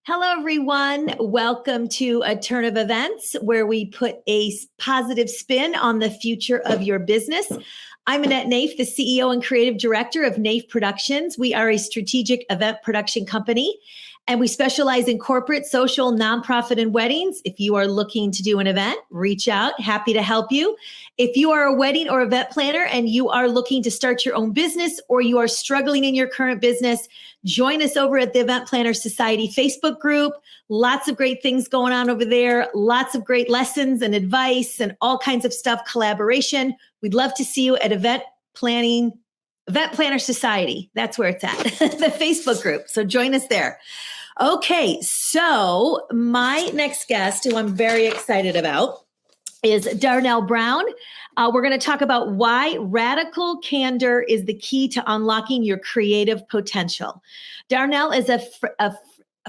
Hello, everyone. Welcome to A Turn of Events, where we put a positive spin on the future of your business. I'm Annette Naif, the CEO and creative director of Naif Productions. We are a strategic event production company, and we specialize in corporate, social, nonprofit, and weddings. If you are looking to do an event, reach out. Happy to help you. If you are a wedding or event planner and you are looking to start your own business, or you are struggling in your current business, join us over at the Event Planner Society Facebook group. Lots of great things going on over there. Lots of great lessons and advice and all kinds of stuff, collaboration. We'd love to see you at Event Planner Society. That's where it's at, the Facebook group. So join us there. Okay, so my next guest, who I'm very excited about, is Darnell Brown. We're going to talk about why radical candor is the key to unlocking your creative potential. Darnell is a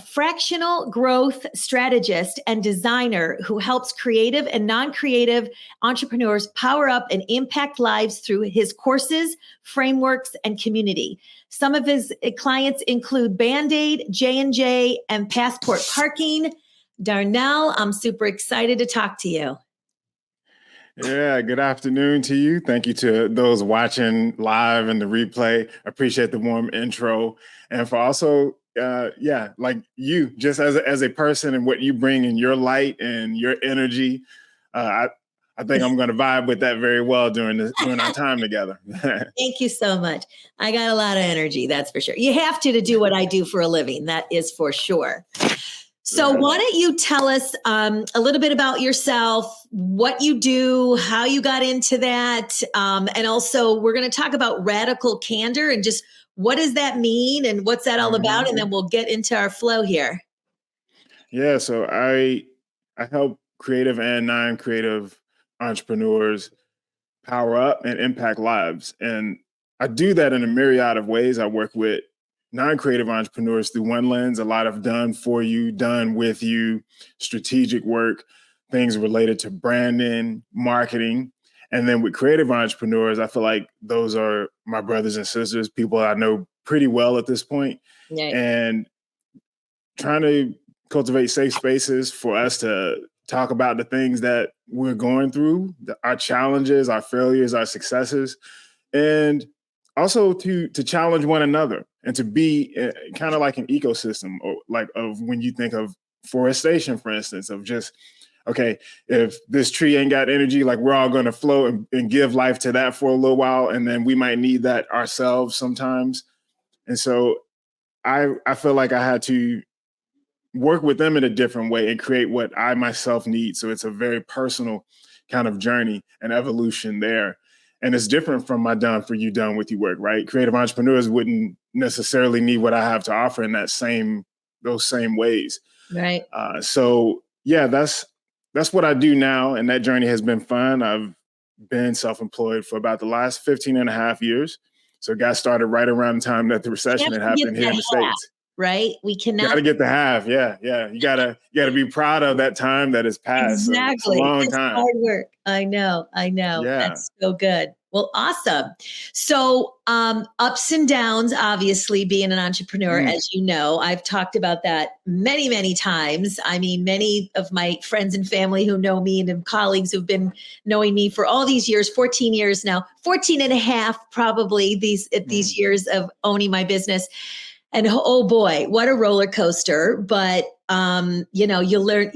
fractional growth strategist and designer who helps creative and non-creative entrepreneurs power up and impact lives through his courses, frameworks, and community. Some of his clients include Band-Aid, J&J, and Passport Parking. Darnell, I'm super excited to talk to you. Yeah, good afternoon to you. Thank you to those watching live and the replay. Appreciate the warm intro. And for also, like you, just as a person and what you bring in your light and your energy, I think I'm going to vibe with that very well during our time together. Thank you so much. I got a lot of energy, that's for sure. You have to do what I do for a living. That is for sure. So why don't you tell us a little bit about yourself, what you do, how you got into that, and also we're going to talk about radical candor and just what does that mean and what's that all about, and then we'll get into our flow here. Yeah, so I help creative and non-creative entrepreneurs power up and impact lives, and I do that in a myriad of ways. I work with non-creative entrepreneurs through one lens, a lot of done for you, done with you, strategic work, things related to branding, marketing. And then with creative entrepreneurs, I feel like those are my brothers and sisters, people I know pretty well at this point. Yeah. And trying to cultivate safe spaces for us to talk about the things that we're going through, our challenges, our failures, our successes, and also to challenge one another and to be kind of like an ecosystem, or like of when you think of forestation, for instance, of just, okay, if this tree ain't got energy, like we're all going to flow and give life to that for a little while. And then we might need that ourselves sometimes. And so I feel like I had to work with them in a different way and create what I myself need. So it's a very personal kind of journey and evolution there. And it's different from my done for you, done with you work, right? Creative entrepreneurs wouldn't necessarily need what I have to offer in those same ways. Right. So yeah, that's what I do now. And that journey has been fun. I've been self-employed for about the last 15 and a half years. So it got started right around the time that the recession had happened here in the States. Right? We cannot. Got to get the half. Yeah. You gotta be proud of that time that has passed. Exactly. So it's a long time. Hard work. I know. Yeah. That's so good. Well, awesome. So ups and downs, obviously, being an entrepreneur, as you know, I've talked about that many, many times. I mean, many of my friends and family who know me and colleagues who've been knowing me for all these years, 14 years now, 14 and a half, probably these years of owning my business. And oh boy, what a roller coaster. But, you learn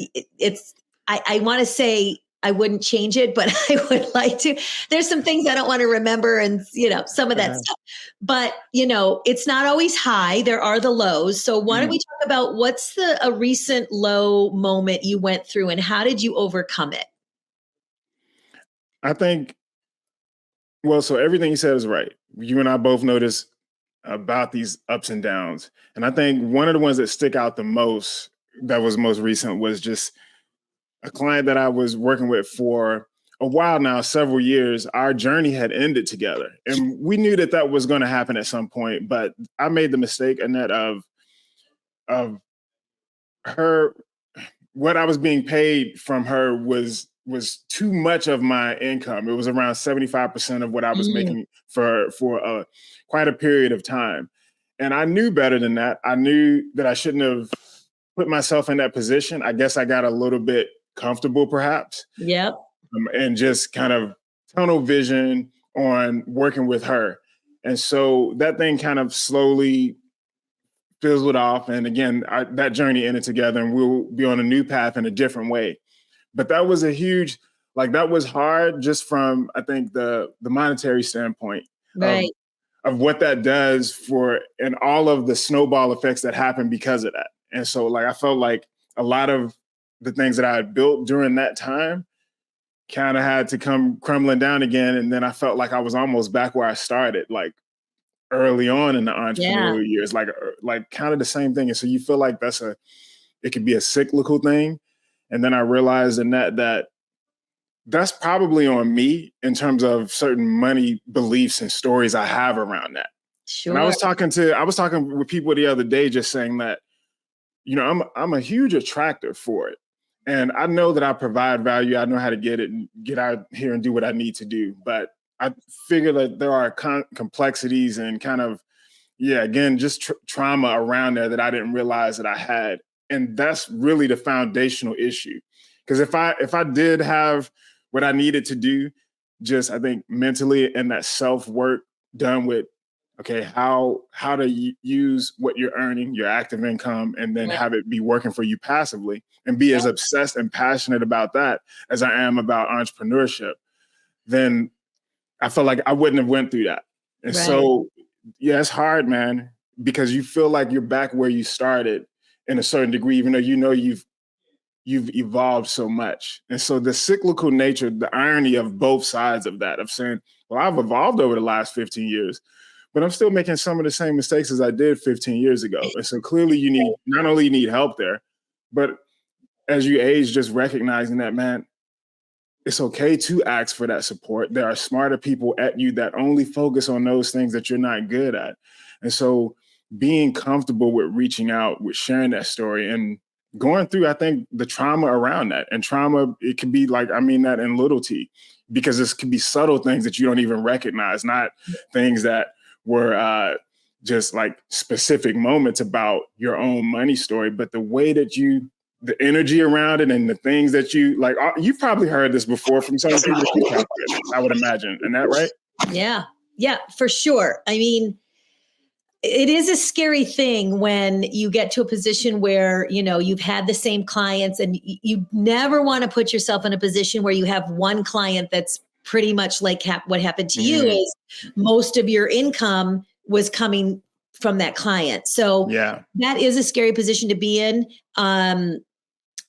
I want to say I wouldn't change it, but I would like to. There's some things I don't want to remember and, some of that stuff. But, it's not always high. There are the lows. So why don't we talk about what's a recent low moment you went through and how did you overcome it? I think, so everything you said is right. You and I both noticed about these ups and downs. And I think one of the ones that stick out the most, that was most recent, was just a client that I was working with for a while now, several years. Our journey had ended together. And we knew that was going to happen at some point. But I made the mistake, Annette, of her, what I was being paid from her was too much of my income. It was around 75% of what I was making for quite a period of time. And I knew better than that. I knew that I shouldn't have put myself in that position, I guess I got a little bit comfortable perhaps. Yep. And just kind of tunnel vision on working with her. And so that thing kind of slowly fizzled off. And again, that journey ended together, and we'll be on a new path in a different way. But that was a huge, that was hard just from, I think, the monetary standpoint Right. of what that does for, and all of the snowball effects that happen because of that. And so I felt like a lot of the things that I had built during that time kind of had to come crumbling down again. And then I felt like I was almost back where I started, early on in the entrepreneurial years, kind of the same thing. And so you feel like it could be a cyclical thing. And then I realized in that that's probably on me in terms of certain money beliefs and stories I have around that. Sure. And I was talking with people the other day, just saying that, I'm a huge attractor for it. And I know that I provide value. I know how to get it and get out here and do what I need to do. But I figure that there are complexities and kind of, again, just trauma around there that I didn't realize that I had. And that's really the foundational issue. Because if I did have what I needed to do, just I think mentally, and that self-work done with, okay, how to use what you're earning, your active income, and then have it be working for you passively, and be as obsessed and passionate about that as I am about entrepreneurship, then I feel like I wouldn't have went through that. And so, it's hard, man, because you feel like you're back where you started in a certain degree, even though you've evolved so much. And so the cyclical nature, the irony of both sides of that, of saying, well, I've evolved over the last 15 years, but I'm still making some of the same mistakes as I did 15 years ago. And so clearly you need, not only you need help there, but as you age, just recognizing that, man, it's okay to ask for that support. There are smarter people at you that only focus on those things that you're not good at. And so being comfortable with reaching out, with sharing that story, and going through, I think, the trauma around that. And trauma, it can be I mean that in little t, because this could be subtle things that you don't even recognize, not things that were just specific moments about your own money story, but the way that the energy around it and the things that you've probably heard this before from some people that you talk with, I would imagine. Isn't that right? Yeah, for sure. I mean, it is a scary thing when you get to a position where, you've had the same clients, and you never want to put yourself in a position where you have one client that's pretty much like what happened to you is most of your income was coming from that client. So that is a scary position to be in.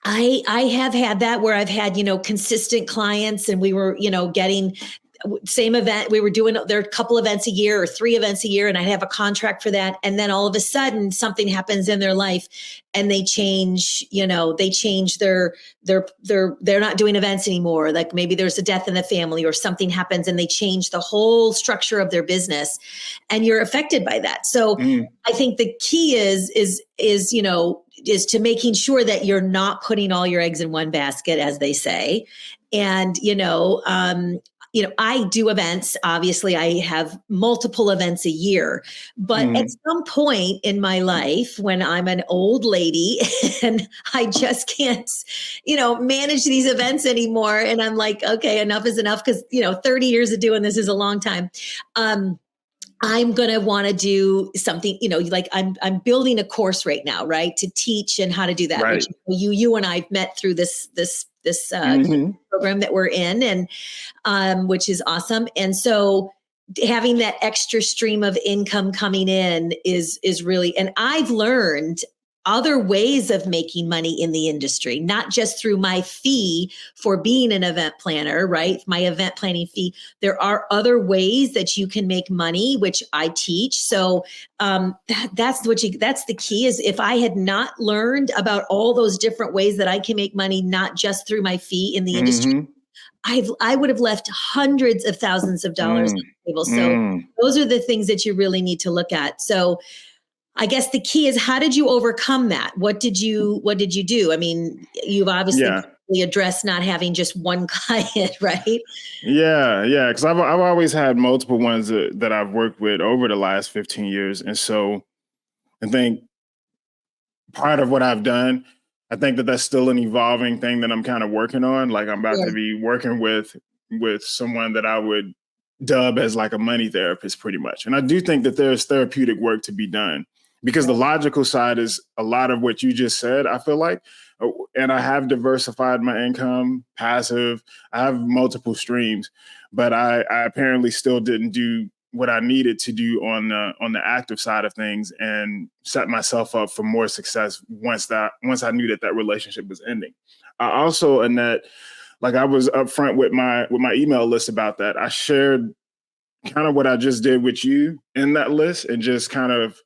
I have had that where I've had, consistent clients, and we were, getting same event. We were doing there a couple events a year or 3 events a year, and I have a contract for that. And then all of a sudden something happens in their life and they change, they're not doing events anymore. Like maybe there's a death in the family or something happens and they change the whole structure of their business, and you're affected by that. So I think the key is to making sure that you're not putting all your eggs in one basket, as they say. And, I do events. Obviously, I have multiple events a year, but at some point in my life, when I'm an old lady and I just can't, manage these events anymore, and I'm like, okay, enough is enough, because 30 years of doing this is a long time. I'm going to want to do something, I'm building a course right now, right, to teach and how to do that. Right. Which you and I've met through this program that we're in, and which is awesome. And so having that extra stream of income coming in is really, and I've learned other ways of making money in the industry, not just through my fee for being an event planner, right? My event planning fee. There are other ways that you can make money, which I teach. So that's the key, is if I had not learned about all those different ways that I can make money, not just through my fee in the industry, I would have left hundreds of thousands of dollars on the table. So those are the things that you really need to look at. So I guess the key is, how did you overcome that? What did you do? I mean, you've obviously addressed not having just one client, right? Yeah. Because I've always had multiple ones that I've worked with over the last 15 years. And so I think part of what I've done. I think that that's still an evolving thing that I'm kind of working on. Like I'm about to be working with someone that I would dub as like a money therapist pretty much. And I do think that there's therapeutic work to be done because the logical side is a lot of what you just said, I feel like. And I have diversified my income, passive. I have multiple streams, but I apparently still didn't do what I needed to do on the active side of things and set myself up for more success once I knew that relationship was ending. I also, Annette, like I was upfront with my email list about that. I shared kind of what I just did with you in that list and just kind of,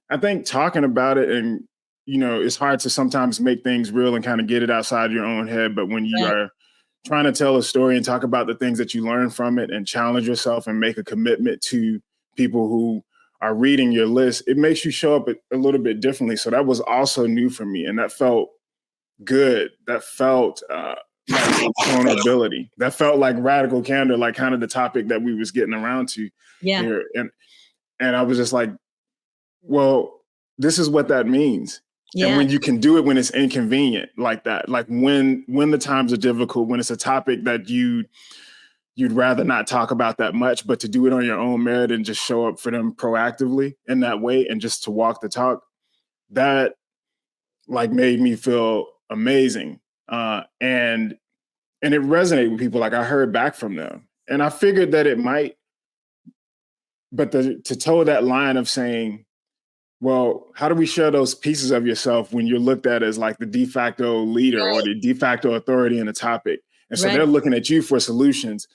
I think talking about it and, it's hard to sometimes make things real and kind of get it outside your own head. But when you are trying to tell a story and talk about the things that you learn from it and challenge yourself and make a commitment to people who are reading your list, it makes you show up a little bit differently. So that was also new for me. And that felt good. That felt like vulnerability. That felt like radical candor, like kind of the topic that we was getting around to here. And I was just like, well, this is what that means. Yeah. And when you can do it when it's inconvenient like that, like when the times are difficult, when it's a topic that you'd rather not talk about that much, but to do it on your own merit and just show up for them proactively in that way and just to walk the talk, that like made me feel amazing. And it resonated with people. Like I heard back from them and I figured that it might, but to toe that line of saying, well, how do we share those pieces of yourself when you're looked at as like the de facto leader or the de facto authority in a topic? And so they're looking at you for solutions,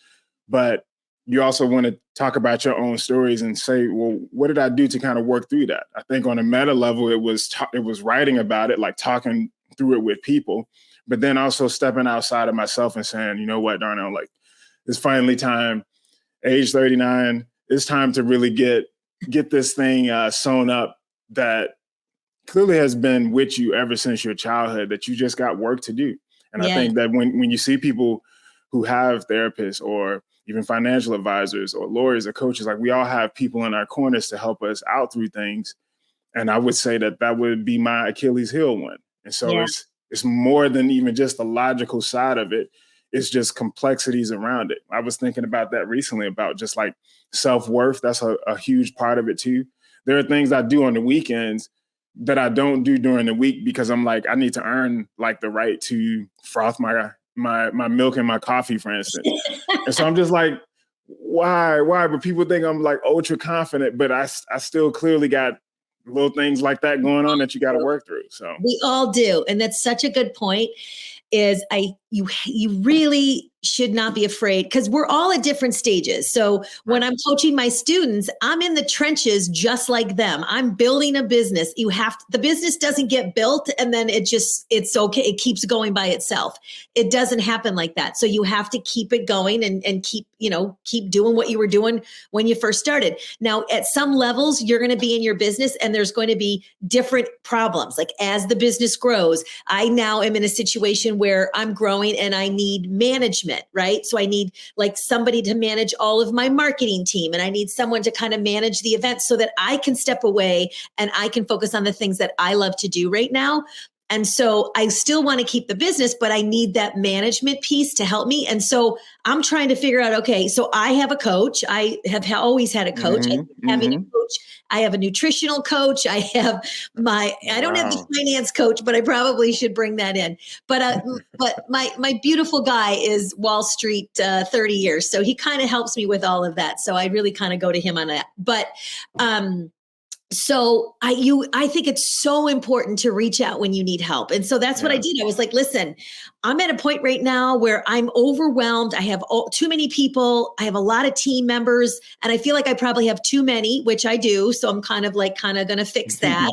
but you also want to talk about your own stories and say, well, what did I do to kind of work through that? I think on a meta level, it was writing about it, like talking through it with people, but then also stepping outside of myself and saying, you know what, Darnell, like it's finally time, age 39, it's time to really get this thing sewn up that clearly has been with you ever since your childhood, that you just got work to do. And I think that when you see people who have therapists or even financial advisors or lawyers or coaches, like we all have people in our corners to help us out through things. And I would say that would be my Achilles heel one. And so it's more than even just the logical side of it. It's just complexities around it. I was thinking about that recently about just like self-worth. That's a huge part of it too. There are things I do on the weekends that I don't do during the week because I'm like, I need to earn like the right to froth my milk and my coffee, for instance. And so I'm just like, why? But people think I'm like ultra confident, but I still clearly got little things like that going on that you got to work through. So we all do. And that's such a good point is you really should not be afraid because we're all at different stages. So when I'm coaching my students, I'm in the trenches just like them. I'm building a business. The business doesn't get built and then it's okay. It keeps going by itself. It doesn't happen like that. So you have to keep it going and keep doing what you were doing when you first started. Now, at some levels, you're going to be in your business and there's going to be different problems. Like as the business grows, I now am in a situation where I'm growing and I need management. Right. So I need like somebody to manage all of my marketing team and I need someone to kind of manage the event so that I can step away and I can focus on the things that I love to do right now. And so I still want to keep the business, but I need that management piece to help me. And so I'm trying to figure out, okay, so I have a coach. I have always had a coach. Having a coach. I have a nutritional coach. I have I don't have the finance coach, but I probably should bring that in. But my beautiful guy is Wall Street 30 years. So he kind of helps me with all of that. So I really kind of go to him on that. But so I think it's so important to reach out when you need help. And so that's what I did. I was like, listen, I'm at a point right now where I'm overwhelmed. I have too many people. I have a lot of team members and I feel like I probably have too many, which I do. So I'm kind of going to fix that.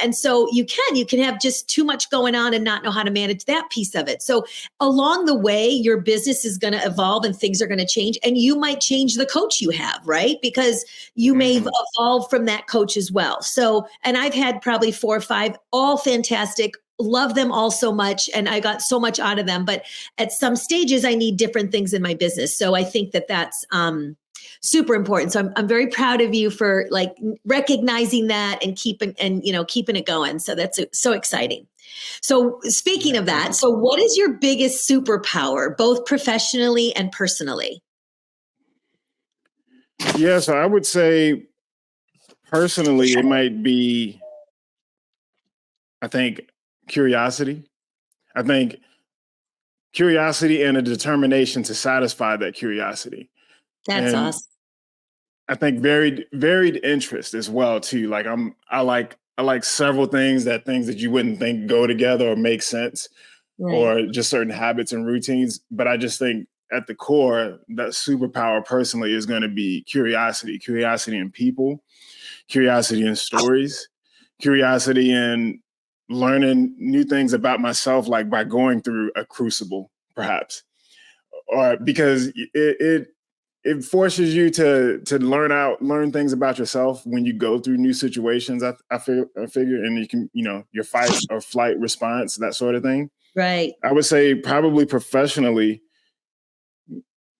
And so you can have just too much going on and not know how to manage that piece of it. So along the way, your business is going to evolve and things are going to change and you might change the coach you have, right? Because you may evolve from that coach as well. So, and I've had probably 4 or 5, all fantastic, love them all so much. And I got so much out of them, but at some stages I need different things in my business. So I think that's super important. So I'm very proud of you for like recognizing that and keeping it going. So that's so exciting. So speaking of that, so what is your biggest superpower, both professionally and personally? Yeah, so I would say personally, it might be, I think, curiosity. I think curiosity and a determination to satisfy that curiosity. That's And awesome. I think varied interest as well too. Like I like several things that you wouldn't think go together or make sense, Right. or just certain habits and routines. But I just think at the core, that superpower personally is going to be curiosity in people, curiosity in stories, curiosity in learning new things about myself, like by going through a crucible, perhaps, or because it forces you to learn things about yourself when you go through new situations. I figure, and you can, your fight or flight response, that sort of thing. Right. I would say probably professionally,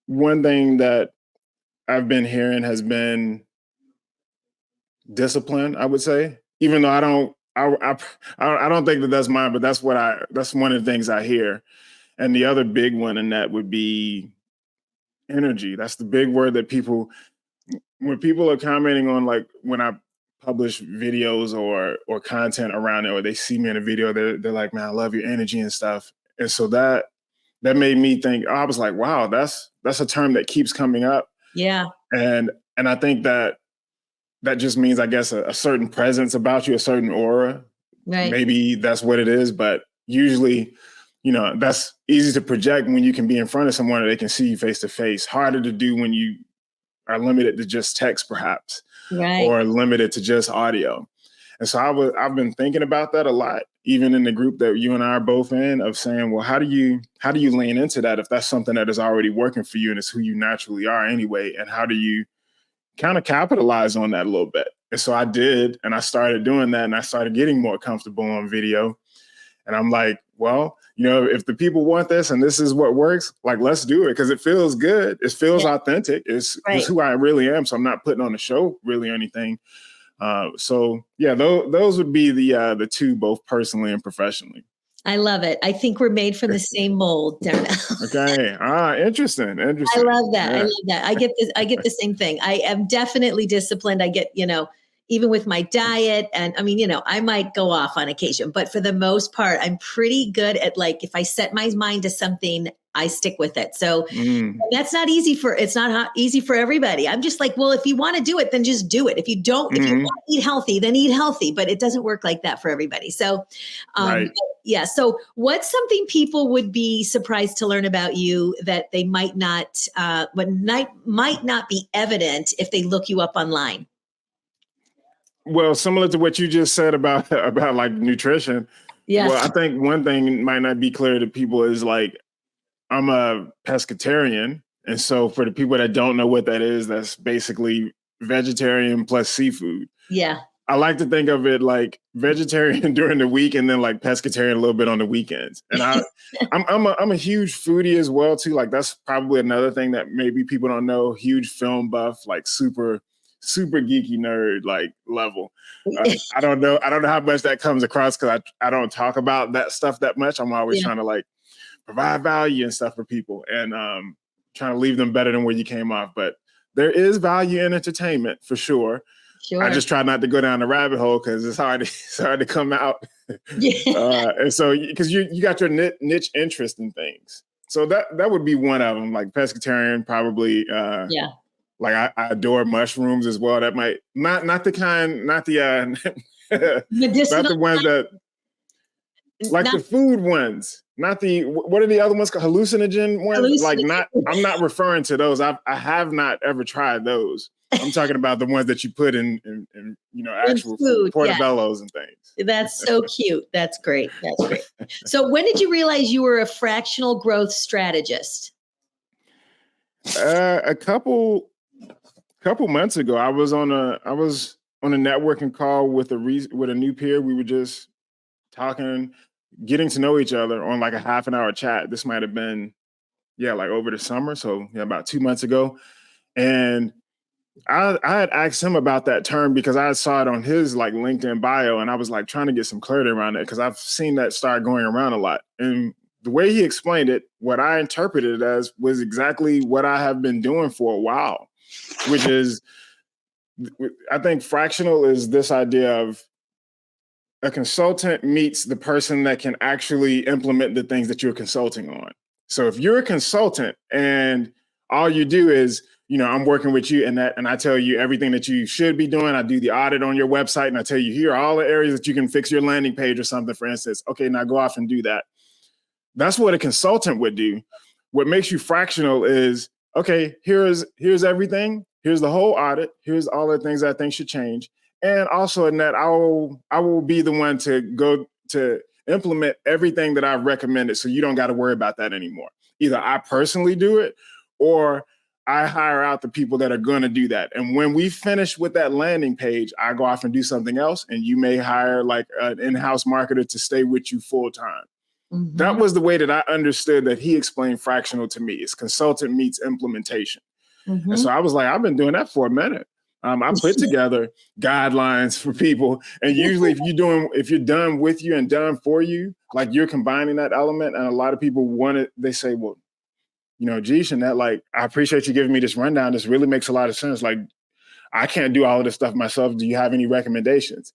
one thing that I've been hearing has been discipline. I would say, even though I don't think that that's mine, but that's one of the things I hear. And the other big one in that would be energy. That's the big word that when people are commenting on, like when I publish videos or content around it, or they see me in a video, they're like, "Man, I love your energy and stuff." And so that made me think. I was like, "Wow, that's a term that keeps coming up." Yeah. And I think that just means, I guess, a certain presence about you, a certain aura. Right. Maybe that's what it is, but usually, that's easy to project when you can be in front of someone and they can see you face to face. Harder to do when you are limited to just text, perhaps, Right. or limited to just audio. And so I've been thinking about that a lot, even in the group that you and I are both in, of saying, well, how do you lean into that if that's something that is already working for you and it's who you naturally are anyway? And how do you kind of capitalize on that a little bit? And so I did, and I started doing that, and I started getting more comfortable on video. And I'm like, well, if the people want this and this is what works, like, let's do it, because it feels good. It feels authentic. It's who I really am. So I'm not putting on a show really or anything. So yeah, those would be the two, both personally and professionally. I love it. I think we're made from the same mold, Darnell. Okay. Interesting. I love that. Yeah. I love that. I get this. I get the same thing. I am definitely disciplined. I get, even with my diet, and I mean, I might go off on occasion, but for the most part, I'm pretty good at, like, if I set my mind to something, I stick with it. So that's not easy it's not easy for everybody. I'm just like, well, if you want to do it, then just do it. If you don't, if you want to eat healthy, then eat healthy, but it doesn't work like that for everybody. So, right. yeah. So what's something people would be surprised to learn about you that they might not be evident if they look you up online? Well, similar to what you just said about like nutrition. Yeah. Well, I think one thing might not be clear to people is, like, I'm a pescatarian. And so for the people that don't know what that is, that's basically vegetarian plus seafood. Yeah. I like to think of it like vegetarian during the week, and then like pescatarian a little bit on the weekends. And I'm a huge foodie as well too. Like, that's probably another thing that maybe people don't know. Huge film buff, like super geeky nerd like level. I don't know how much that comes across, because I don't talk about that stuff that much. I'm always trying to, like, provide value and stuff for people, and trying to leave them better than where you came off. But there is value in entertainment for sure. Sure. I just try not to go down the rabbit hole, because it's hard to come out. And so, because you got your niche interest in things, so that would be one of them. Like pescatarian, probably. Like, I adore mushrooms as well. That might not the kind, not the medicinal, not the ones that, like, the food ones, not the, what are the other ones called? Hallucinogen ones? Like, I'm not referring to those. I have not ever tried those. I'm talking about the ones that you put in actual food, portobellos and things. That's so cute. That's great. That's great. So when did you realize you were a fractional growth strategist? A couple months ago, I was on a networking call with a new peer. We were just talking, getting to know each other on like a half an hour chat. This might have been, like, over the summer. So about 2 months ago. And I had asked him about that term because I saw it on his like LinkedIn bio, and I was like trying to get some clarity around it because I've seen that start going around a lot. And the way he explained it, what I interpreted it as was exactly what I have been doing for a while, which is, I think fractional is this idea of a consultant meets the person that can actually implement the things that you're consulting on. So if you're a consultant and all you do is, I'm working with you and I tell you everything that you should be doing. I do the audit on your website and I tell you, here are all the areas that you can fix your landing page or something, for instance. Okay, now go off and do that. That's what a consultant would do. What makes you fractional is, okay, here's everything. Here's the whole audit. Here's all the things that I think should change. And also, Annette, I will be the one to go to implement everything that I've recommended, so you don't got to worry about that anymore. Either I personally do it, or I hire out the people that are going to do that. And when we finish with that landing page, I go off and do something else, and you may hire like an in-house marketer to stay with you full time. Mm-hmm. That was the way that I understood that he explained fractional to me. It's consultant meets implementation. Mm-hmm. And so I was like, I've been doing that for a minute. I put together guidelines for people. And usually if you're done with you and done for you, like you're combining that element. And a lot of people they say, well, geez, Annette, like, I appreciate you giving me this rundown. This really makes a lot of sense. Like, I can't do all of this stuff myself. Do you have any recommendations?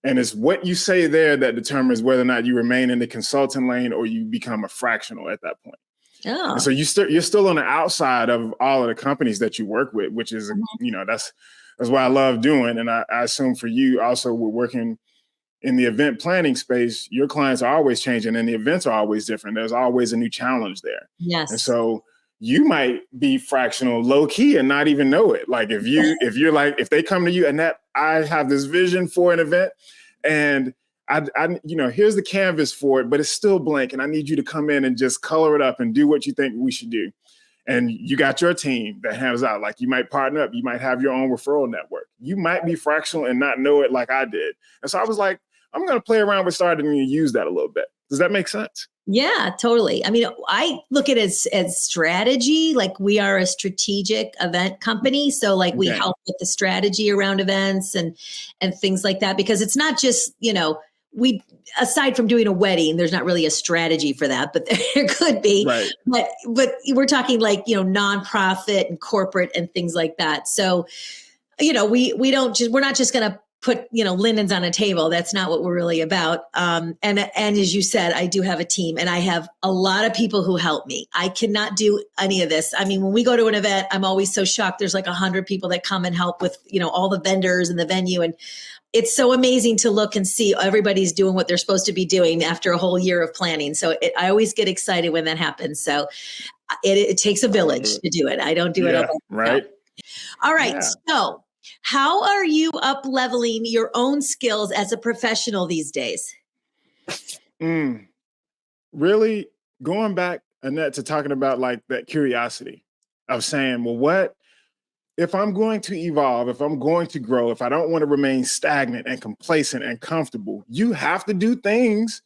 And it's what you say there that determines whether or not you remain in the consultant lane or you become a fractional at that point. Oh. And so you're still on the outside of all of the companies that you work with, which is, that's what I love doing. And I assume for you also, we're working in the event planning space, your clients are always changing and the events are always different. There's always a new challenge there. Yes. And so you might be fractional low key and not even know it. Like if they come to you and that I have this vision for an event and I here's the canvas for it, but it's still blank. And I need you to come in and just color it up and do what you think we should do. And you got your team that hands out. Like you might partner up. You might have your own referral network. You might be fractional and not know it like I did. And so I was like, I'm going to play around with starting to use that a little bit. Does that make sense? Yeah, totally. I mean, I look at it as strategy. Like we are a strategic event company. So like we help with the strategy around events and things like that, because it's not just, we, aside from doing a wedding, there's not really a strategy for that, but there could be. Right. But we're talking like, nonprofit and corporate and things like that. So, we're not just going to put, linens on a table. That's not what we're really about. And as you said, I do have a team and I have a lot of people who help me. I cannot do any of this. I mean, when we go to an event, I'm always so shocked. There's like 100 people that come and help with, all the vendors and the venue. And it's so amazing to look and see everybody's doing what they're supposed to be doing after a whole year of planning. So I always get excited when that happens. So it takes a village to do it. I don't do it all by myself. Right. All right. Yeah. So how are you up leveling your own skills as a professional these days? Really going back, Annette, to talking about like that curiosity of saying, well, what if I'm going to evolve, if I'm going to grow, if I don't want to remain stagnant and complacent and comfortable, you have to do things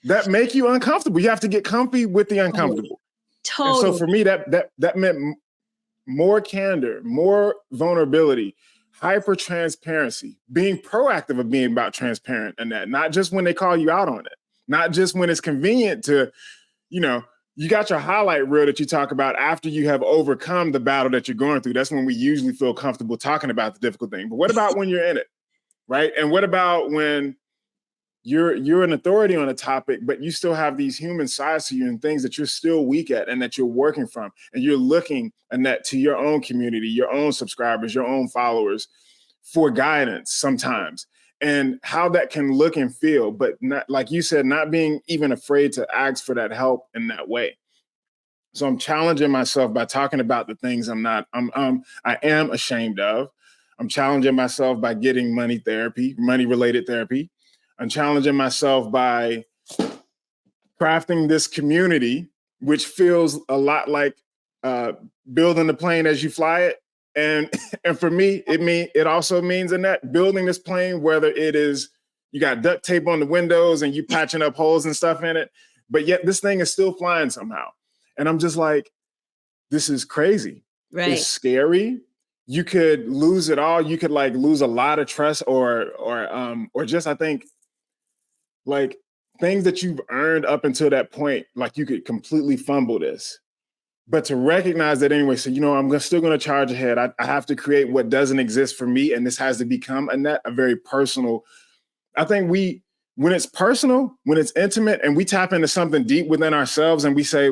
that make you uncomfortable. You have to get comfy with the uncomfortable. Totally. And so for me, that meant more candor, more vulnerability, hyper transparency, being proactive of being about transparent and that, not just when they call you out on it, not just when it's convenient to, you got your highlight reel that you talk about after you have overcome the battle that you're going through. That's when we usually feel comfortable talking about the difficult thing. But what about when you're in it, right? And what about when you're an authority on a topic, but you still have these human sides to you and things that you're still weak at and that you're working from, and you're looking, Annette, to your own community, your own subscribers, your own followers for guidance sometimes, and how that can look and feel, but not, like you said, not being even afraid to ask for that help in that way. So I'm challenging myself by talking about the things I am ashamed of. I'm challenging myself by getting money-related therapy. I'm challenging myself by crafting this community, which feels a lot like building the plane as you fly it. And for me, it also means, Annette, building this plane, whether it is you got duct tape on the windows and you patching up holes and stuff in it, but yet this thing is still flying somehow. And I'm just like, this is crazy. Right. It's scary. you could lose it all. You could like lose a lot of trust or just, I think, like things that you've earned up until that point, like you could completely fumble this. But to recognize that anyway, so, I'm still going to charge ahead. I have to create what doesn't exist for me. And this has to become a very personal. I think when it's personal, when it's intimate and we tap into something deep within ourselves and we say,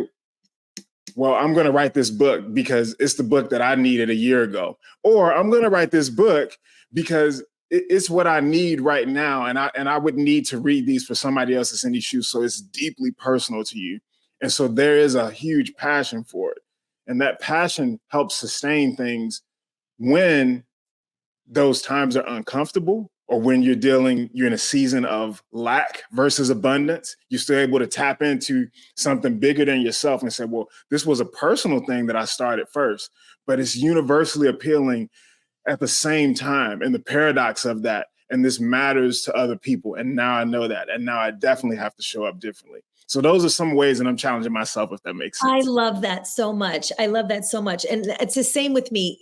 well, I'm going to write this book because it's the book that I needed a year ago, or I'm going to write this book because it's what I need right now. And I would need to read these for somebody else that's in these shoes. So it's deeply personal to you. And so there is a huge passion for it. And that passion helps sustain things when those times are uncomfortable, or when you're in a season of lack versus abundance. You're still able to tap into something bigger than yourself and say, well, this was a personal thing that I started first, but it's universally appealing at the same time. And the paradox of that, and this matters to other people. And now I know that. And now I definitely have to show up differently. So those are some ways that I'm challenging myself, if that makes sense. I love that so much. And it's the same with me.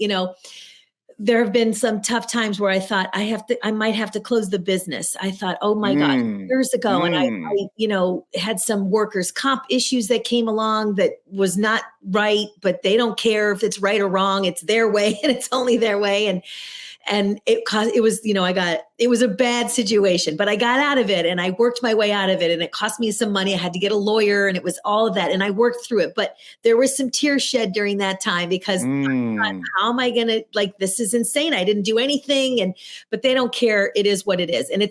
There have been some tough times where I thought I might have to close the business. I thought, oh my God, years ago. And I had some workers' comp issues that came along that was not right, but they don't care if it's right or wrong. It's their way and it's only their way. And it was a bad situation, but I got out of it and I worked my way out of it, and it cost me some money. I had to get a lawyer, and it was all of that. And I worked through it, but there was some tears shed during that time because I thought, how am I going to, this is insane. I didn't do anything. But they don't care. It is what it is. And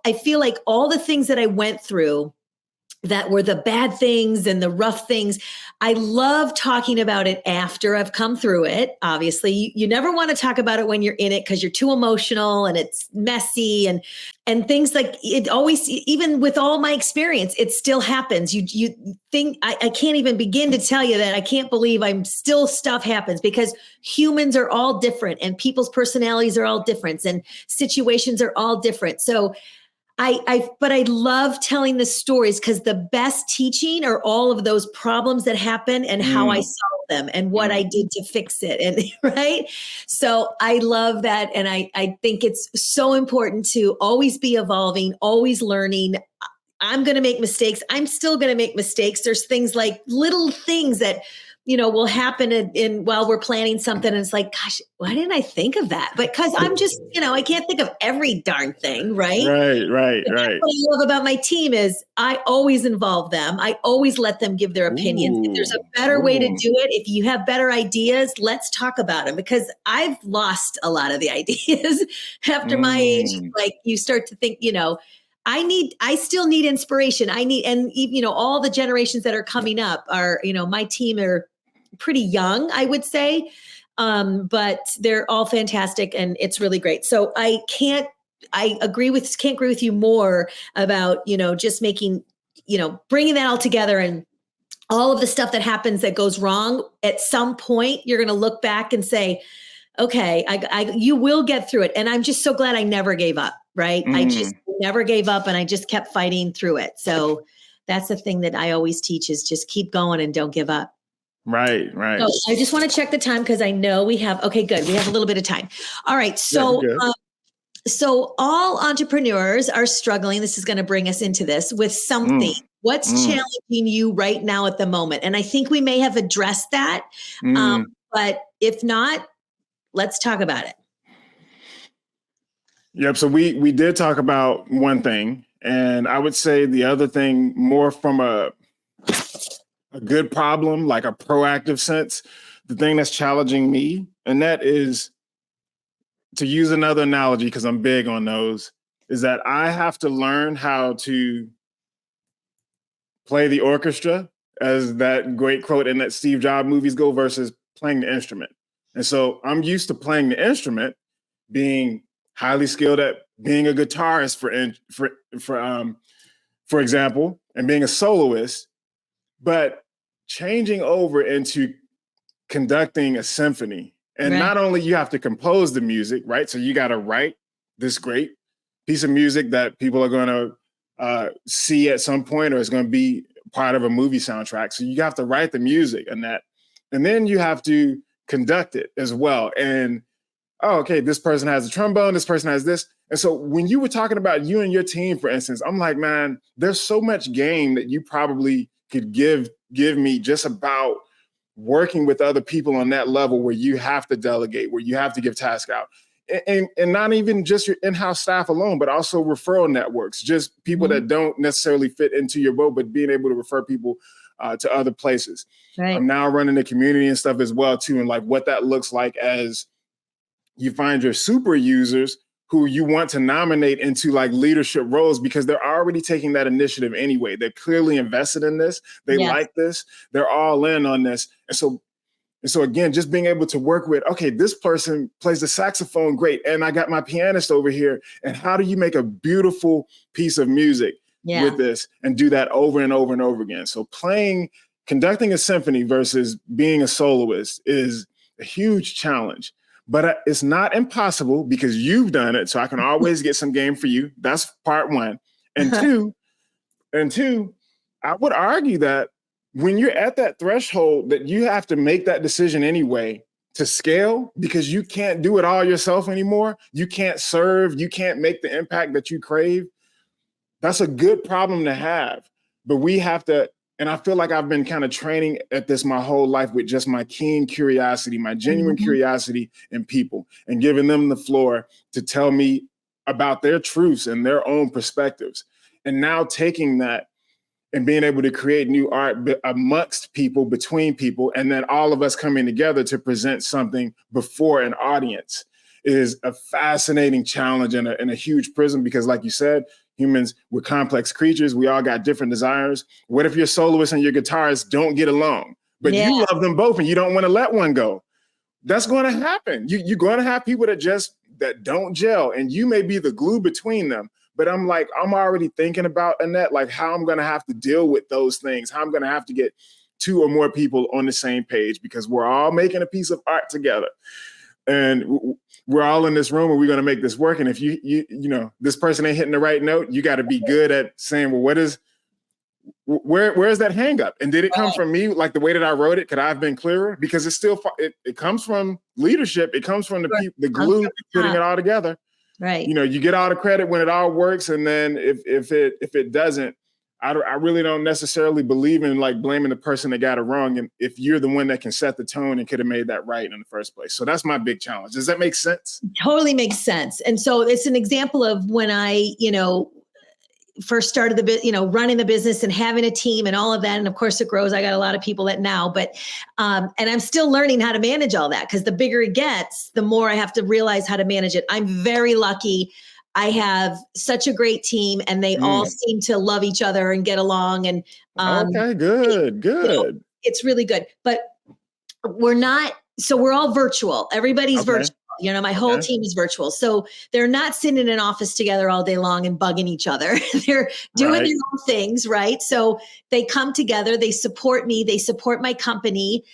I feel like all the things that I went through that were the bad things and the rough things, I love talking about it after I've come through it. Obviously, you never want to talk about it when you're in it because you're too emotional and it's messy and things like it always, even with all my experience, it still happens. You think I can't even begin to tell you that I can't believe stuff happens because humans are all different and people's personalities are all different and situations are all different. So but I love telling the stories because the best teaching are all of those problems that happen and how I solved them and what I did to fix it. And right. So I love that. And I think it's so important to always be evolving, always learning. I'm going to make mistakes. I'm still going to make mistakes. There's things like little things that will happen in while we're planning something. And it's like, gosh, why didn't I think of that? But because I'm just, I can't think of every darn thing. Right. Right. What I love about my team is I always involve them. I always let them give their opinions. If there's a better way to do it, if you have better ideas, let's talk about them, because I've lost a lot of the ideas after my age. Like you start to think, I still need inspiration. All the generations that are coming up are, my team are pretty young, I would say. But they're all fantastic and it's really great. So can't agree with you more about, just making, bringing that all together and all of the stuff that happens that goes wrong. At some point, you're going to look back and say, okay, you will get through it. And I'm just so glad I never gave up. Right. I just never gave up and I just kept fighting through it. So that's the thing that I always teach is just keep going and don't give up. Right. So I just want to check the time because I know we have a little bit of time. All right. So, so all entrepreneurs are struggling. This is going to bring us into this with something. What's challenging you right now at the moment? And I think we may have addressed that. But if not, let's talk about it. Yep. So we did talk about one thing, and I would say the other thing more from a good problem, like a proactive sense, the thing that's challenging me, and that is, to use another analogy, because I'm big on those, is that I have to learn how to play the orchestra, as that great quote in that Steve Jobs movies go, versus playing the instrument. And so I'm used to playing the instrument, being highly skilled at being a guitarist, for example, and being a soloist, but changing over into conducting a symphony. And not only you have to compose the music, right? So you got to write this great piece of music that people are going to see at some point, or it's going to be part of a movie soundtrack. So you have to write the music and then you have to conduct it as well. And, oh, okay, this person has a trombone, this person has this. And so when you were talking about you and your team, for instance, I'm like, man, there's so much game that you probably could give me just about working with other people on that level where you have to delegate, where you have to give tasks out. And not even just your in-house staff alone, but also referral networks, just people that don't necessarily fit into your boat, but being able to refer people to other places. Right. I'm now running the community and stuff as well too. And like what that looks like as you find your super users who you want to nominate into like leadership roles because they're already taking that initiative anyway. They're clearly invested in this. They like this. They're all in on this. And so again, just being able to work with, okay, this person plays the saxophone great, and I got my pianist over here. And how do you make a beautiful piece of music with this and do that over and over and over again? So conducting a symphony versus being a soloist is a huge challenge. But it's not impossible because you've done it. So I can always get some game for you. That's part one. And two, I would argue that when you're at that threshold that you have to make that decision anyway to scale, because you can't do it all yourself anymore. You can't serve. You can't make the impact that you crave. That's a good problem to have. But we have to, and I feel like I've been kind of training at this my whole life with just my keen curiosity, my genuine curiosity in people, and giving them the floor to tell me about their truths and their own perspectives. And now taking that and being able to create new art amongst people, between people, and then all of us coming together to present something before an audience is a fascinating challenge and a huge prism because, like you said, humans, we're complex creatures. We all got different desires. What if your soloist and your guitarist don't get along, but you love them both and you don't want to let one go? That's going to happen. You're going to have people that don't gel, and you may be the glue between them. But I'm already thinking about, Annette, like how I'm going to have to deal with those things, how I'm going to have to get two or more people on the same page because we're all making a piece of art together. And we're all in this room and we're going to make this work. And if you know, this person ain't hitting the right note, you got to be good at saying, well, where is that hang up? And did it come from me? Like the way that I wrote it, could I have been clearer? Because it's still, it comes from leadership. It comes from the glue, putting it all together. Right. You know, you get all the credit when it all works. And then if it doesn't, I really don't necessarily believe in like blaming the person that got it wrong. And if you're the one that can set the tone and could have made that right in the first place. So that's my big challenge. Does that make sense? Totally makes sense. And so it's an example of when I, first started running the business and having a team and all of that. And of course it grows. I got a lot of people that now, but, and I'm still learning how to manage all that because the bigger it gets, the more I have to realize how to manage it. I'm very lucky. I have such a great team and they all seem to love each other and get along. And okay, good. It's really good, but we're all virtual. Everybody's virtual. My whole team is virtual. So they're not sitting in an office together all day long and bugging each other. They're doing their own things, right? So they come together, they support me, they support my company,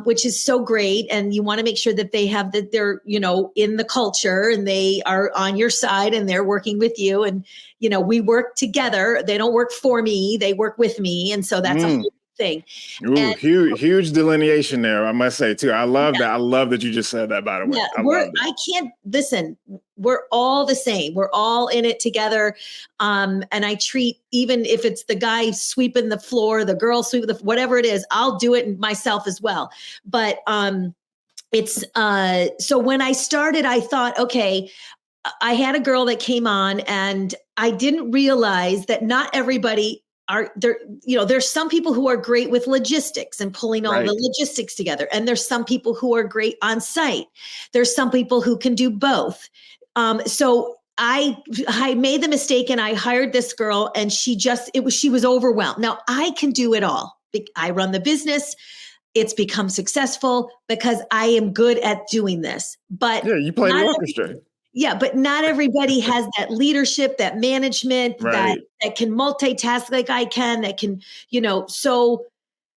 which is so great. And you want to make sure that they're, in the culture and they are on your side and they're working with you. And, we work together. They don't work for me, they work with me. And so that's a whole thing. Ooh, huge delineation there, I must say too. I love that. I love that you just said that, by the way. I can't listen. We're all the same. We're all in it together. And I treat, even if it's the guy sweeping the floor, the girl sweeping whatever it is, I'll do it myself as well. But it's so when I started, I thought, okay, I had a girl that came on and I didn't realize that not everybody there's some people who are great with logistics and pulling all the logistics together. And there's some people who are great on site. There's some people who can do both. So I made the mistake and I hired this girl and she was overwhelmed. Now I can do it all. I run the business. It's become successful because I am good at doing this, but you play the orchestra. Yeah, but not everybody has that leadership, that management, that can multitask like I can, that can, so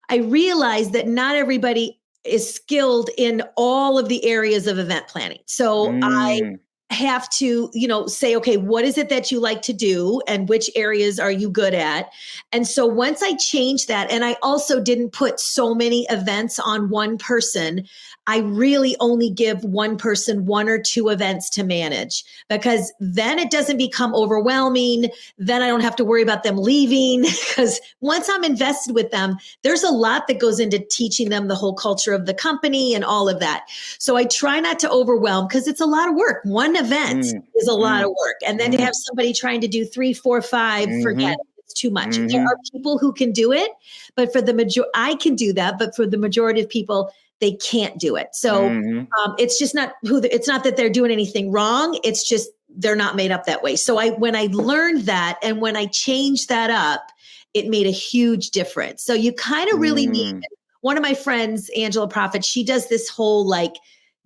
I realized that not everybody is skilled in all of the areas of event planning. So I have to, say, okay, what is it that you like to do and which areas are you good at? And so once I changed that, and I also didn't put so many events on one person, I really only give one person 1 or 2 events to manage, because then it doesn't become overwhelming. Then I don't have to worry about them leaving, because once I'm invested with them, there's a lot that goes into teaching them the whole culture of the company and all of that. So I try not to overwhelm, because it's a lot of work. One event is a lot of work. And then to have somebody trying to do 3, 4, 5, forget it. It's too much. There are people who can do it, but for the I can do that, but for the majority of people, they can't do it. So it's just not it's not that they're doing anything wrong. It's just they're not made up that way. So when I learned that, and when I changed that up, it made a huge difference. So you kind of really need, one of my friends, Angela Prophet, she does this whole like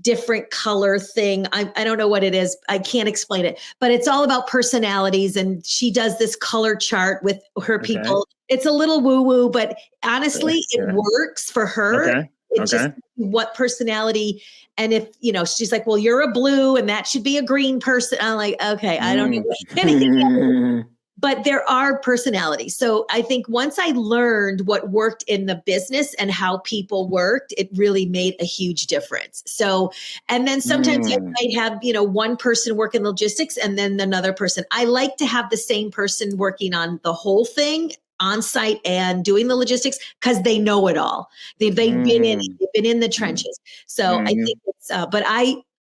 different color thing. I don't know what it is. I can't explain it, but it's all about personalities. And she does this color chart with her people. It's a little woo woo, but honestly, it works for her. It's just what personality. And if, she's like, well, you're a blue and that should be a green person. I'm like, okay, I don't know. But there are personalities. So I think once I learned what worked in the business and how people worked, it really made a huge difference. So, and then sometimes I might have, one person work in logistics and then another person. I like to have the same person working on the whole thing on site and doing the logistics, because they know it all. They've been in the trenches. So I think it's, but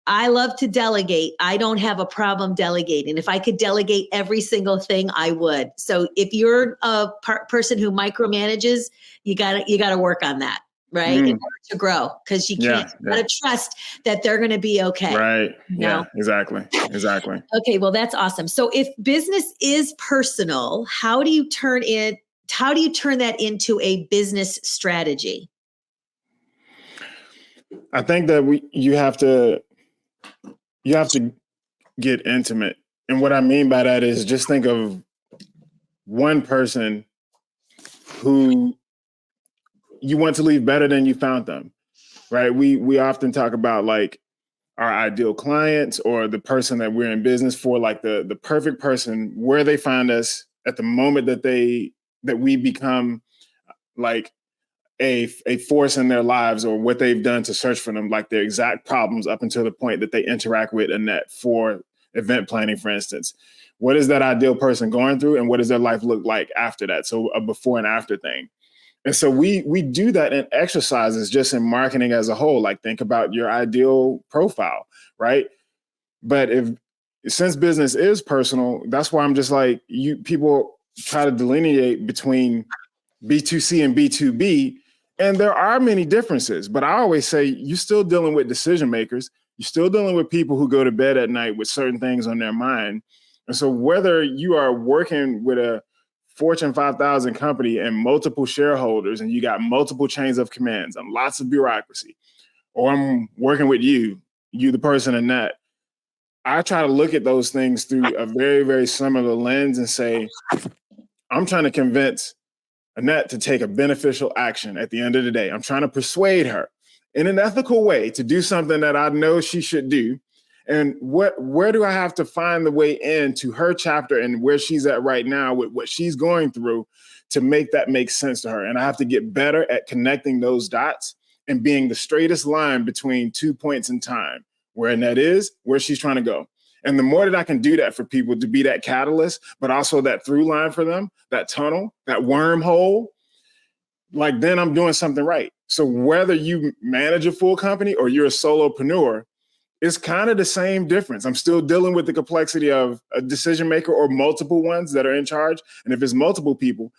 I love to delegate. I don't have a problem delegating. If I could delegate every single thing, I would. So if you're a person who micromanages, you gotta work on that, right? In order to grow, because you can't gotta trust that they're going to be okay. Right. Yeah, exactly. Okay. Well, that's awesome. So if business is personal, how do you turn that into a business strategy? I think that you have to get intimate. And what I mean by that is just think of one person who you want to leave better than you found them, right? We often talk about like our ideal clients or the person that we're in business for, like the perfect person, where they find us at the moment that we become like a force in their lives, or what they've done to search for them, like their exact problems up until the point that they interact with Annette for event planning, for instance. What is that ideal person going through, and what does their life look like after that? So a before and after thing. And so we do that in exercises, just in marketing as a whole. Like think about your ideal profile, right? But since business is personal, that's why I'm just like, people try to delineate between B2C and B2B. And there are many differences, but I always say you're still dealing with decision makers. You're still dealing with people who go to bed at night with certain things on their mind. And so whether you are working with a Fortune 5,000 company and multiple shareholders, and you got multiple chains of commands and lots of bureaucracy, or I'm working with you, the person in that, I try to look at those things through a very, very similar lens and say, I'm trying to convince Annette to take a beneficial action at the end of the day. I'm trying to persuade her in an ethical way to do something that I know she should do. And where do I have to find the way into her chapter and where she's at right now with what she's going through to make that make sense to her? And I have to get better at connecting those dots and being the straightest line between 2 points in time, where Annette is, where she's trying to go. And the more that I can do that for people, to be that catalyst, but also that through line for them, that tunnel, that wormhole, like then I'm doing something right. So whether you manage a full company or you're a solopreneur, it's kind of the same difference. I'm still dealing with the complexity of a decision maker or multiple ones that are in charge. And if it's multiple people,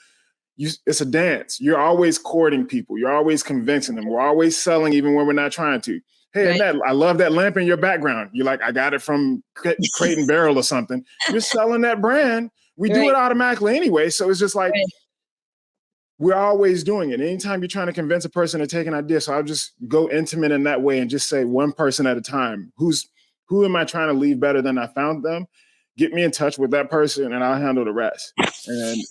it's a dance. You're always courting people. You're always convincing them. We're always selling even when we're not trying to. Hey, right. Annette, I love that lamp in your background. You're like, I got it from Crate and Barrel or something. You're selling that brand. We do it automatically anyway. So it's just like, we're always doing it. Anytime you're trying to convince a person to take an idea. So I'll just go intimate in that way and just say one person at a time. Who am I trying to leave better than I found them? Get me in touch with that person and I'll handle the rest.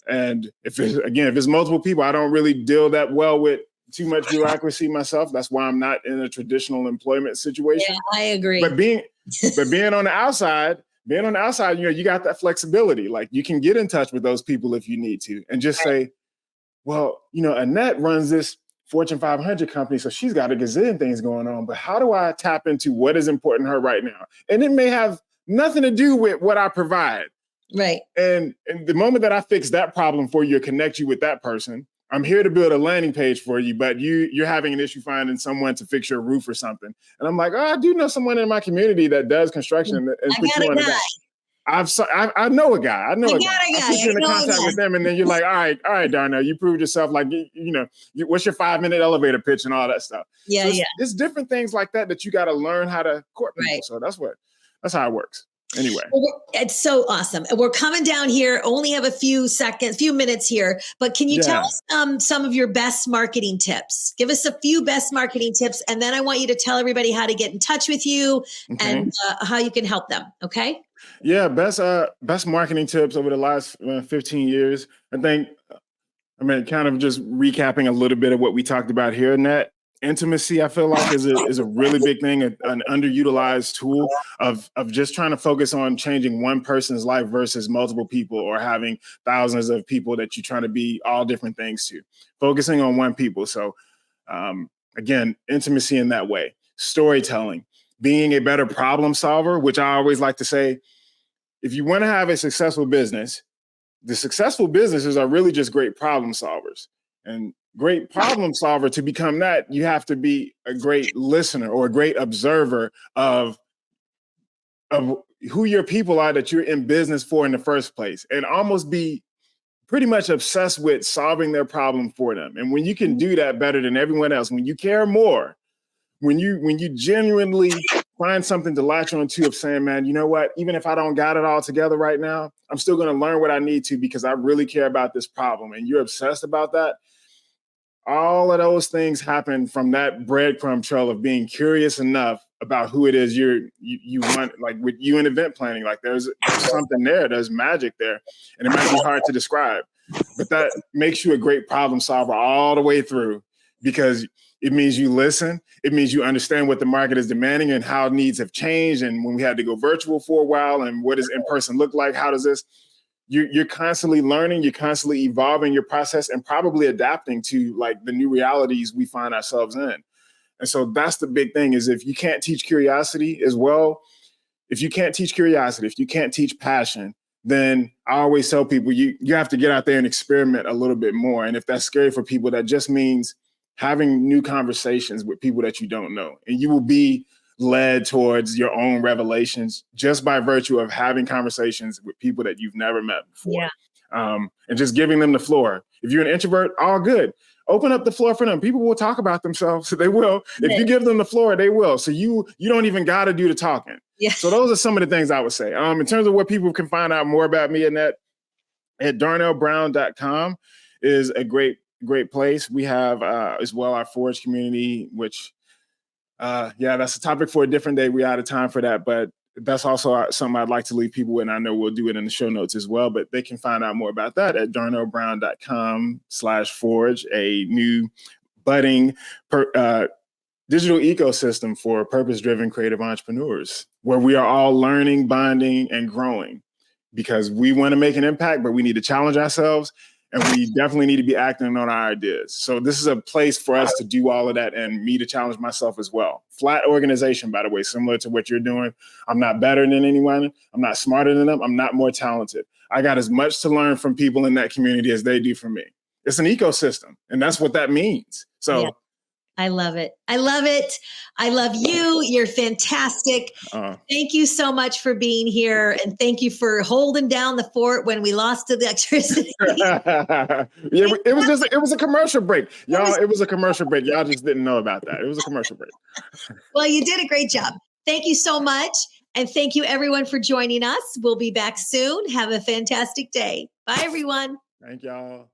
And if it's multiple people, I don't really deal that well with too much bureaucracy myself. That's why I'm not in a traditional employment situation. Yeah, I agree. But But being on the outside, you got that flexibility. Like you can get in touch with those people if you need to and just say, well, Annette runs this Fortune 500 company, so she's got a gazillion things going on, but how do I tap into what is important to her right now? And it may have nothing to do with what I provide. Right. And the moment that I fix that problem for you, connect you with that person, I'm here to build a landing page for you, but you're having an issue finding someone to fix your roof or something. And I'm like, oh, I do know someone in my community that does construction and put you on the I know a guy. I put you in contact with them, and then you're like, all right, Darnell, you proved yourself. Like, what's your 5-minute elevator pitch and all that stuff. Yeah, so it's different things like that you got to learn how to court people. So that's how it works. Anyway, it's so awesome. We're coming down here. Only have a few minutes here, but can you tell us some of your best marketing tips? Give us a few best marketing tips, and then I want you to tell everybody how to get in touch with you and how you can help them. Okay. Yeah, best marketing tips over the last 15 years. Kind of just recapping a little bit of what we talked about here, Annette. Intimacy, I feel like, is a really big thing, an underutilized tool of just trying to focus on changing one person's life versus multiple people or having thousands of people that you're trying to be all different things to. Focusing on one people. So again, intimacy in that way. Storytelling, being a better problem solver, which I always like to say, if you want to have a successful business, the successful businesses are really just great problem solvers. And great problem solver, to become that, you have to be a great listener or a great observer of who your people are that you're in business for in the first place, and almost be pretty much obsessed with solving their problem for them. And when you can do that better than everyone else, when you care more, when you genuinely find something to latch onto of saying, man, you know what, even if I don't got it all together right now, I'm still going to learn what I need to because I really care about this problem. And you're obsessed about that. All of those things happen from that breadcrumb trail of being curious enough about who it is you want, like with you in event planning. Like there's something there, there's magic there, and it might be hard to describe, but that makes you a great problem solver all the way through, because it means you listen. It means you understand what the market is demanding and how needs have changed. And when we had to go virtual for a while, and what does in-person look like? How does this? You're constantly learning, you're constantly evolving your process and probably adapting to like the new realities we find ourselves in. And so that's the big thing, is if you can't teach curiosity as well, if you can't teach curiosity, if you can't teach passion, then I always tell people you have to get out there and experiment a little bit more. And if that's scary for people, that just means having new conversations with people that you don't know. And you will be led towards your own revelations just by virtue of having conversations with people that you've never met before. And just giving them the floor. If you're an introvert, all good. Open up the floor for them. People will talk about themselves. So they will. If you give them the floor, they will. So you don't even got to do the talking. So those are some of the things I would say. In terms of what people can find out more about me, Annette, at darnellbrown.com is a great place. We have as well our Forge community, which that's a topic for a different day. We're out of time for that, but that's also something I'd like to leave people with. And I know we'll do it in the show notes as well, but they can find out more about that at darnellbrown.com/forge, a new budding digital ecosystem for purpose-driven creative entrepreneurs, where we are all learning, bonding, and growing, because we want to make an impact, but we need to challenge ourselves. And we definitely need to be acting on our ideas. So this is a place for us to do all of that, and me to challenge myself as well. Flat organization, by the way, similar to what you're doing. I'm not better than anyone. I'm not smarter than them. I'm not more talented. I got as much to learn from people in that community as they do from me. It's an ecosystem, and that's what that means. So I love it. I love it. I love you. You're fantastic. Thank you so much for being here. And thank you for holding down the fort when we lost the electricity. It was a commercial break. Y'all, it was a commercial break. Y'all just didn't know about that. It was a commercial break. Well, you did a great job. Thank you so much. And thank you everyone for joining us. We'll be back soon. Have a fantastic day. Bye, everyone. Thank y'all.